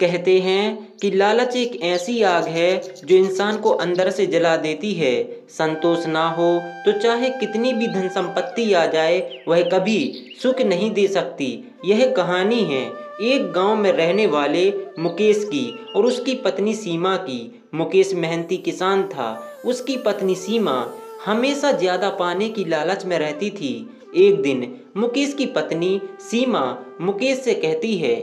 कहते हैं कि लालच एक ऐसी आग है जो इंसान को अंदर से जला देती है। संतोष ना हो तो चाहे कितनी भी धन संपत्ति आ जाए, वह कभी सुख नहीं दे सकती। यह कहानी है एक गांव में रहने वाले मुकेश की और उसकी पत्नी सीमा की। मुकेश मेहनती किसान था। उसकी पत्नी सीमा हमेशा ज्यादा पाने की लालच में रहती थी। एक दिन मुकेश की पत्नी सीमा मुकेश से कहती है,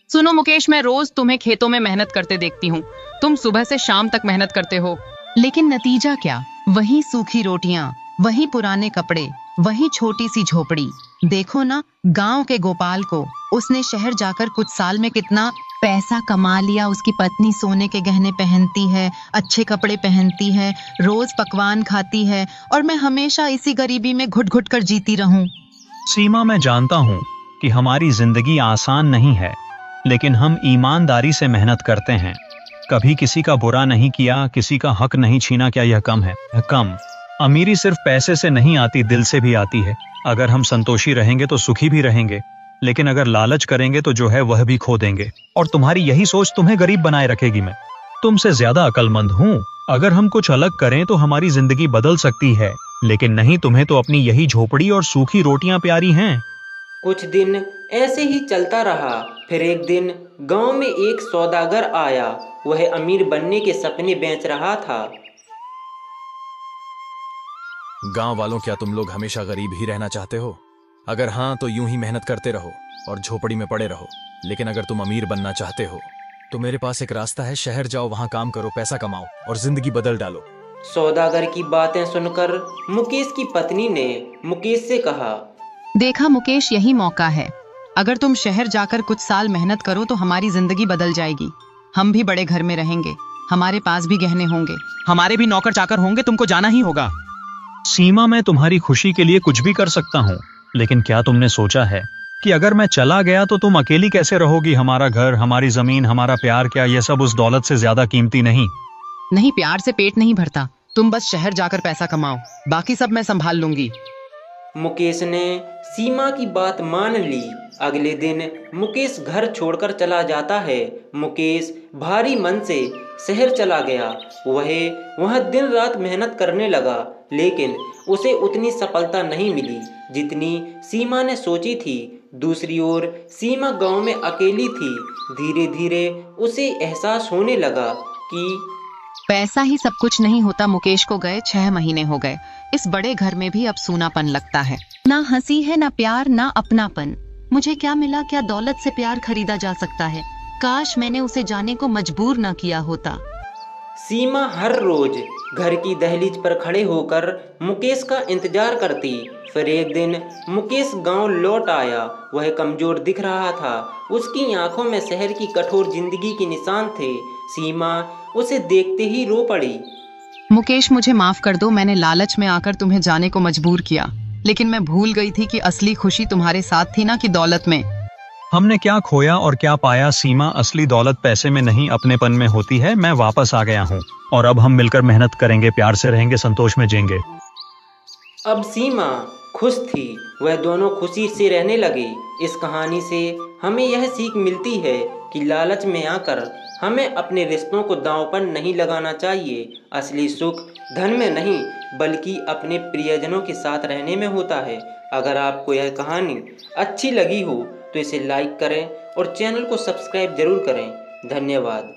सुनो मुकेश, मैं रोज तुम्हें खेतों में मेहनत करते देखती हूँ। तुम सुबह से शाम तक मेहनत करते हो, लेकिन नतीजा क्या? वही सूखी रोटियां, वही पुराने कपड़े, वही छोटी सी झोपड़ी। देखो ना गांव के गोपाल को, उसने शहर जाकर कुछ साल में कितना पैसा कमा लिया। उसकी पत्नी सोने के गहने पहनती है, अच्छे कपड़े पहनती है, रोज पकवान खाती है, और मैं हमेशा इसी गरीबी में घुट घुट कर जीती रहूं। सीमा, मैं जानता हूँ कि हमारी जिंदगी आसान नहीं है, लेकिन हम ईमानदारी से मेहनत करते हैं। कभी किसी का बुरा नहीं किया, किसी का हक नहीं छीना। क्या यह कम है? कम। अमीरी सिर्फ पैसे से नहीं आती, दिल से भी आती है। अगर हम संतोषी रहेंगे तो सुखी भी रहेंगे, लेकिन अगर लालच करेंगे तो जो है वह भी खो देंगे। और तुम्हारी यही सोच तुम्हें गरीब बनाए रखेगी। मैं तुमसे ज्यादा अक्लमंद हूँ। अगर हम कुछ अलग करें तो हमारी जिंदगी बदल सकती है, लेकिन नहीं, तुम्हें तो अपनी यही झोपड़ी और सूखी रोटियां प्यारी हैं। कुछ दिन ऐसे ही चलता रहा। फिर एक दिन गांव में एक सौदागर आया। वह अमीर बनने के सपने बेच रहा था। गांव वालों, क्या तुम लोग हमेशा गरीब ही रहना चाहते हो? अगर हाँ तो यूं ही मेहनत करते रहो और झोपड़ी में पड़े रहो। लेकिन अगर तुम अमीर बनना चाहते हो तो मेरे पास एक रास्ता है। शहर जाओ, वहां काम करो, पैसा कमाओ और जिंदगी बदल डालो। सौदागर की बातें सुनकर मुकेश की पत्नी ने मुकेश से कहा, देखा मुकेश, यही मौका है। अगर तुम शहर जाकर कुछ साल मेहनत करो तो हमारी जिंदगी बदल जाएगी। हम भी बड़े घर में रहेंगे, हमारे पास भी गहने होंगे, हमारे भी नौकर चाकर होंगे। तुमको जाना ही होगा। सीमा, मैं तुम्हारी खुशी के लिए कुछ भी कर सकता हूँ, लेकिन क्या तुमने सोचा है कि अगर मैं चला गया तो तुम अकेली कैसे रहोगी? हमारा घर, हमारी जमीन, हमारा प्यार, क्या यह सब उस दौलत से ज्यादा कीमती नहीं? नहीं, प्यार से पेट नहीं भरता। तुम बस शहर जाकर पैसा कमाओ, बाकी सब मैं संभाल लूंगी। मुकेश ने सीमा की बात मान ली। अगले दिन मुकेश घर छोड़कर चला जाता है। मुकेश भारी मन से शहर चला गया। वह दिन रात मेहनत करने लगा, लेकिन उसे उतनी सफलता नहीं मिली जितनी सीमा ने सोची थी। दूसरी ओर सीमा गांव में अकेली थी। धीरे धीरे उसे एहसास होने लगा कि पैसा ही सब कुछ नहीं होता। मुकेश को गए 6 महीने हो गए। इस बड़े घर में भी अब सूनापन लगता है। ना हंसी है, ना प्यार, ना अपनापन। मुझे क्या मिला? क्या दौलत से प्यार खरीदा जा सकता है? काश मैंने उसे जाने को मजबूर न किया होता। सीमा हर रोज घर की दहलीज पर खड़े होकर मुकेश का इंतजार करती। फिर एक दिन मुकेश गांव लौट आया। वह कमजोर दिख रहा था। उसकी आंखों में शहर की कठोर जिंदगी के निशान थे। सीमा उसे देखते ही रो पड़ी। मुकेश, मुझे माफ कर दो। मैंने लालच में आकर तुम्हें जाने को मजबूर किया, लेकिन मैं भूल गई थी कि असली खुशी तुम्हारे साथ थी, ना कि दौलत में। हमने क्या खोया और क्या पाया सीमा? असली दौलत पैसे में नहीं, अपनेपन में होती है। मैं वापस आ गया हूँ और अब हम मिलकर मेहनत करेंगे, प्यार से रहेंगे, संतोष में जिएंगे। अब सीमा खुश थी। वह दोनों खुशी से रहने लगे। इस कहानी से हमें यह सीख मिलती है कि लालच में आकर हमें अपने रिश्तों को दांव पर नहीं लगाना चाहिए। असली सुख धन में नहीं, बल्कि अपने प्रियजनों के साथ रहने में होता है। अगर आपको यह कहानी अच्छी लगी हो तो इसे लाइक करें और चैनल को सब्सक्राइब जरूर करें। धन्यवाद।